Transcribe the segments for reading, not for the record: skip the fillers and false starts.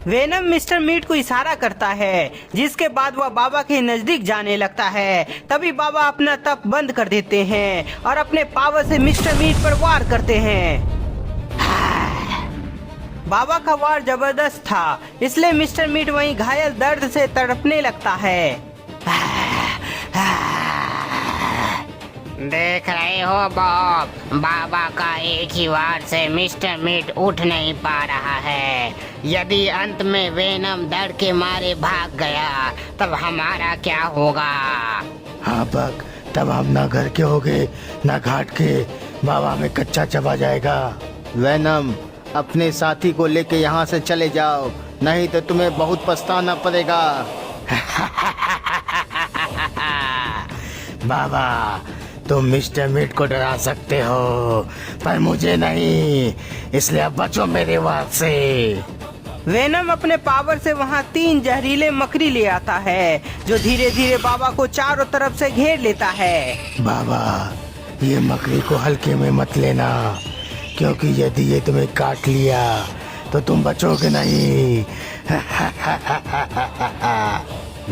Venom mister meet को इशारा करता है, जिसके बाद वह बाबा के नजदीक जाने लगता है। तभी बाबा अपना तप बंद कर देते हैं और अपने पावर से मिस्टर मीट पर वार करते हैं। बाबा का वार जबरदस्त था, इसलिए मिस्टर मीट वहीं घायल दर्द से तड़पने लगता है। देख रहे हो बॉब, बाबा का एक ही वार से मिस्टर मीट उठ नहीं पा रहा है। यदि अंत में वेनम डर के मारे भाग गया तब हमारा क्या होगा? हाँ बक, तब हम ना घर के होगे ना घाट के, बाबा में कच्चा चबा जाएगा। वेनम, अपने साथी को लेके यहाँ से चले जाओ, नहीं तो तुम्हें बहुत पछताना पड़ेगा। बाबा, तुम मिस्टर मीट को डरा सकते हो पर मुझे नहीं, इसलिए अब बचो मेरे वार से। वेनम अपने पावर से वहाँ 3 जहरीले मकड़ी ले आता है, जो धीरे धीरे बाबा को चारों तरफ से घेर लेता है। बाबा, ये मकड़ी को हल्के में मत लेना, क्योंकि यदि ये तुम्हें काट लिया तो तुम बचोगे नहीं।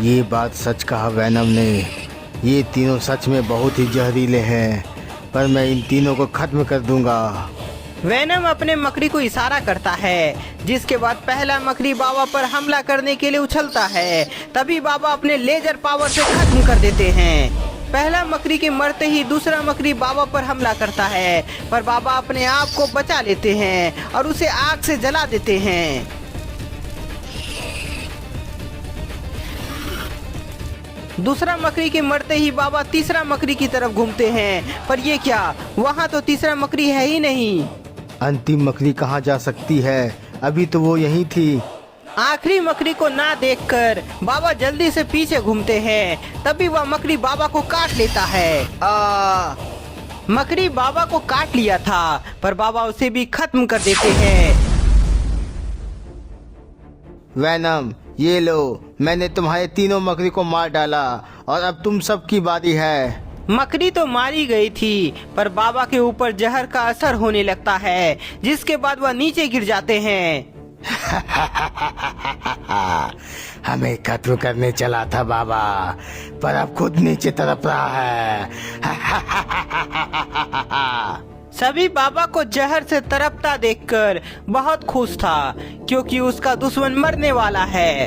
ये बात सच कहा वेनम ने। ये तीनों सच में बहुत ही जहरीले हैं, पर मैं इन तीनों को खत्म कर दूंगा। वेनम अपने मकड़ी को इशारा करता है, जिसके बाद पहला मकड़ी बाबा पर हमला करने के लिए उछलता है। तभी बाबा अपने लेजर पावर से खत्म कर देते हैं। पहला मकड़ी के मरते ही दूसरा मकड़ी बाबा पर हमला करता है, पर बाबा अपने आप को बचा लेते हैं और उसे आग से जला देते हैं। दूसरा मकड़ी के मरते ही बाबा तीसरा मकड़ी की तरफ घूमते हैं, पर ये क्या, वहाँ तो तीसरा मकड़ी है ही नहीं। अंतिम मकड़ी कहाँ जा सकती है? अभी तो वो यहीं थी। आखिरी मकड़ी को ना देखकर बाबा जल्दी से पीछे घूमते हैं। तभी वह मकड़ी बाबा को काट लेता है। मकड़ी बाबा को काट लिया था, पर बाबा उसे भी खत्म कर देते हैं। वेनम, ये लो, मैंने तुम्हारे तीनों मकड़ी को मार डाला और अब तुम सबकी बारी है। मकड़ी तो मारी गई थी, पर बाबा के ऊपर जहर का असर होने लगता है, जिसके बाद वह नीचे गिर जाते हैं। हमें खत्म करने चला था बाबा, पर अब खुद नीचे तड़प रहा है। सभी बाबा को जहर से तड़पता देखकर बहुत खुश था, क्योंकि उसका दुश्मन मरने वाला है।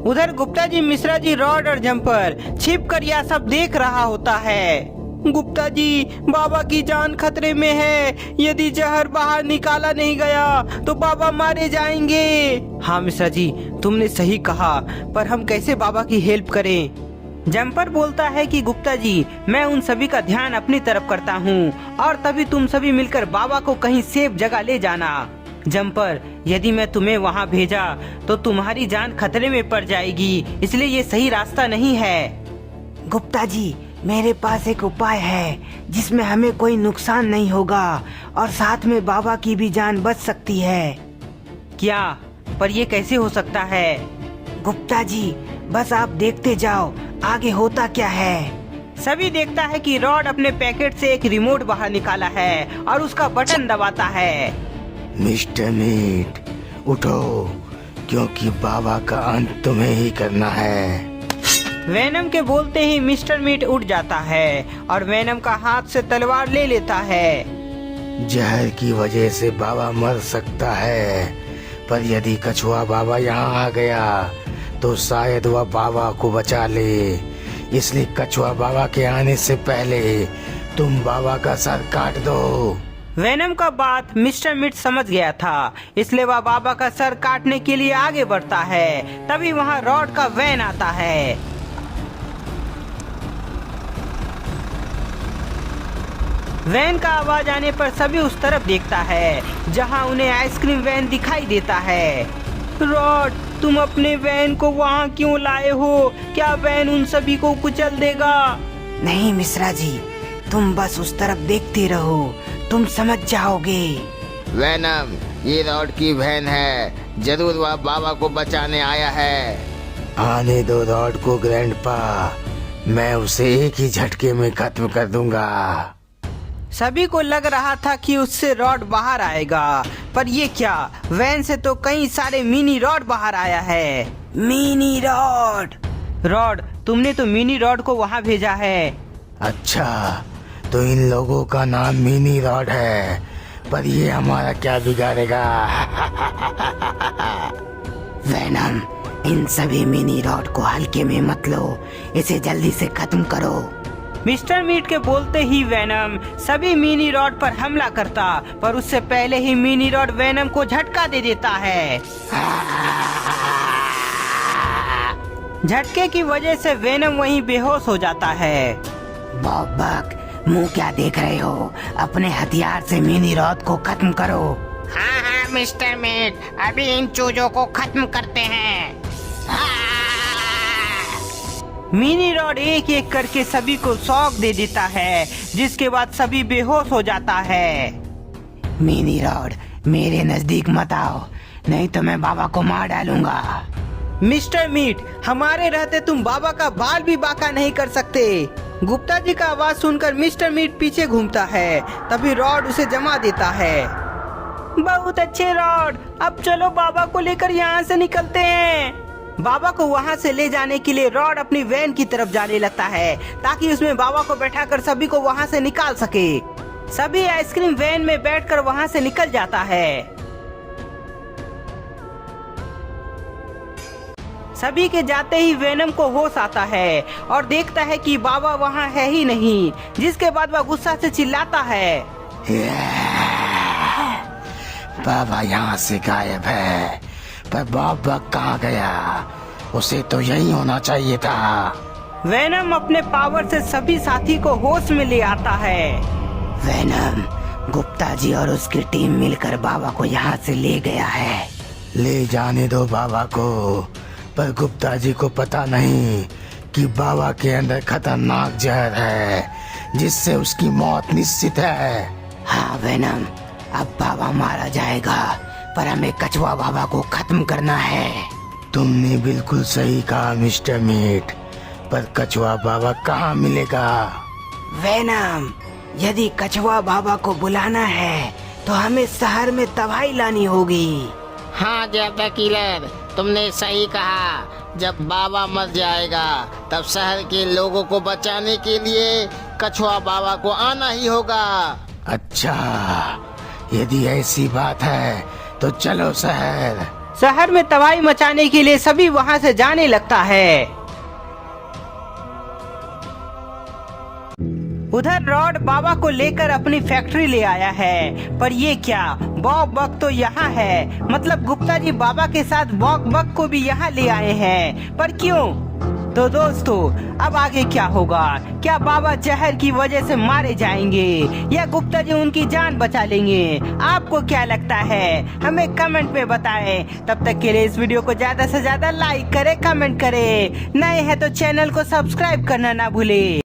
उधर गुप्ता जी, मिश्रा जी, रॉड और जंपर छिपकर यह सब देख रहा होता है। गुप्ता जी, बाबा की जान खतरे में है। यदि जहर बाहर निकाला नहीं गया तो बाबा मारे जाएंगे। हाँ मिश्रा जी, तुमने सही कहा, पर हम कैसे बाबा की हेल्प करें? जंपर बोलता है कि गुप्ता जी, मैं उन सभी का ध्यान अपनी तरफ करता हूँ और तभी तुम सभी मिलकर बाबा को कहीं सेफ जगह ले जाना। जंपर, यदि मैं तुम्हें वहाँ भेजा तो तुम्हारी जान खतरे में पड़ जाएगी, इसलिए ये सही रास्ता नहीं है। गुप्ता जी, मेरे पास एक उपाय है जिसमें हमें कोई नुकसान नहीं होगा और साथ में बाबा की भी जान बच सकती है। क्या? पर ये कैसे हो सकता है? गुप्ता जी, बस आप देखते जाओ आगे होता क्या है। सभी देखता है कि रॉड अपने पैकेट से एक रिमोट बाहर निकाला है और उसका बटन दबाता है। मिस्टर मीट, उठो, क्योंकि बाबा का अंत तुम्हें ही करना है। वेनम के बोलते ही मिस्टर मीट उठ जाता है और वेनम का हाथ से तलवार ले लेता है। जहर की वजह से बाबा मर सकता है, पर यदि कछुआ बाबा यहाँ आ गया तो शायद वह बाबा को बचा ले। इसलिए कछुआ बाबा के आने से पहले तुम बाबा का सर काट दो। वेनम का बात मिस्टर मीट समझ गया था, इसलिए वह बाबा का सर काटने के लिए आगे बढ़ता है। तभी वहाँ रॉड का वैन आता है। वैन का आवाज आने पर सभी उस तरफ देखता है, जहां उन्हें आइसक्रीम वैन दिखाई देता है। रॉड, तुम अपने वैन को वहां क्यों लाए हो? क्या वैन उन सभी को कुचल देगा? नहीं मिश्रा जी, तुम बस उस तरफ देखते रहो, तुम समझ जाओगे। वेनम, ये रॉड की वैन है, जरूर वह बाबा को बचाने आया है। आने दो रॉड को ग्रैंडपा, मैं उसे एक ही झटके में खत्म कर दूंगा। सभी को लग रहा था कि उससे रॉड बाहर आएगा, पर ये क्या, वैन से तो कई सारे मिनी रॉड बाहर आया है। Mini rod. रॉड, तुमने तो मिनी रॉड को वहाँ भेजा है। अच्छा, तो इन लोगों का नाम मिनी रॉड है, पर ये हमारा क्या बिगाड़ेगा? वेनम, इन सभी मिनी रॉड को हल्के में मत लो, इसे जल्दी से खत्म करो। मिस्टर मीट के बोलते ही वेनम सभी मिनी रॉड पर हमला करता, पर उससे पहले ही मिनी रॉड वेनम को झटका दे देता है। झटके की वजह से वेनम वहीं बेहोश हो जाता है। बॉब बक, मुंह क्या देख रहे हो? अपने हथियार से मिनी रॉड को खत्म करो। हाँ हाँ मिस्टर मीट, अभी इन चूजों को खत्म करते हैं। मिनी रॉड एक एक करके सभी को शॉक दे देता है, जिसके बाद सभी बेहोश हो जाता है। मिनी रॉड, मेरे नजदीक मत आओ, नहीं तो मैं बाबा को मार डालूंगा। मिस्टर मीट, हमारे रहते तुम बाबा का बाल भी बांका नहीं कर सकते। गुप्ता जी का आवाज सुनकर मिस्टर मीट पीछे घूमता है, तभी रॉड उसे जमा देता है। बहुत अच्छे रॉड, अब चलो बाबा को लेकर यहाँ से निकलते हैं। बाबा को वहाँ से ले जाने के लिए रॉड अपनी वैन की तरफ जाने लगता है, ताकि उसमें बाबा को बैठाकर सभी को वहाँ से निकाल सके। सभी आइसक्रीम वैन में बैठकर वहाँ से निकल जाता है। सभी के जाते ही वेनम को होश आता है और देखता है कि बाबा वहाँ है ही नहीं, जिसके बाद वह गुस्सा से चिल्लाता है। बाबा यहाँ से गायब है, पर बॉब बक कहाँ गया? उसे तो यही होना चाहिए था। वेनम अपने पावर से सभी साथी को होश में ले आता है। वेनम, गुप्ता जी और उसकी टीम मिलकर बाबा को यहाँ से ले गया है। ले जाने दो बाबा को, पर गुप्ता जी को पता नहीं कि बाबा के अंदर खतरनाक जहर है, जिससे उसकी मौत निश्चित है। हाँ वेनम, अब बाबा मारा जाएगा, पर हमें कछुआ बाबा को खत्म करना है। तुमने बिल्कुल सही कहा मिस्टर मीट, पर कछुआ बाबा कहाँ मिलेगा? वेनम, यदि कछुआ बाबा को बुलाना है तो हमें शहर में तबाही लानी होगी। हाँ ज़्यादा किलर, तुमने सही कहा। जब बाबा मर जाएगा तब शहर के लोगों को बचाने के लिए कछुआ बाबा को आना ही होगा। अच्छा, यदि ऐसी बात है तो चलो शहर। शहर में तबाही मचाने के लिए सभी वहाँ से जाने लगता है। उधर रॉड बाबा को लेकर अपनी फैक्ट्री ले आया है, पर ये क्या, बॉब बक तो यहाँ है। मतलब गुप्ता जी बाबा के साथ बॉब बक को भी यहाँ ले आए हैं, पर क्यों? तो दोस्तों, अब आगे क्या होगा? क्या बाबा जहर की वजह से मारे जाएंगे या गुप्ता जी उनकी जान बचा लेंगे? आपको क्या लगता है? हमें कमेंट में बताएं। तब तक के लिए इस वीडियो को ज्यादा से ज्यादा लाइक करें, कमेंट करें। नए हैं तो चैनल को सब्सक्राइब करना ना भूले।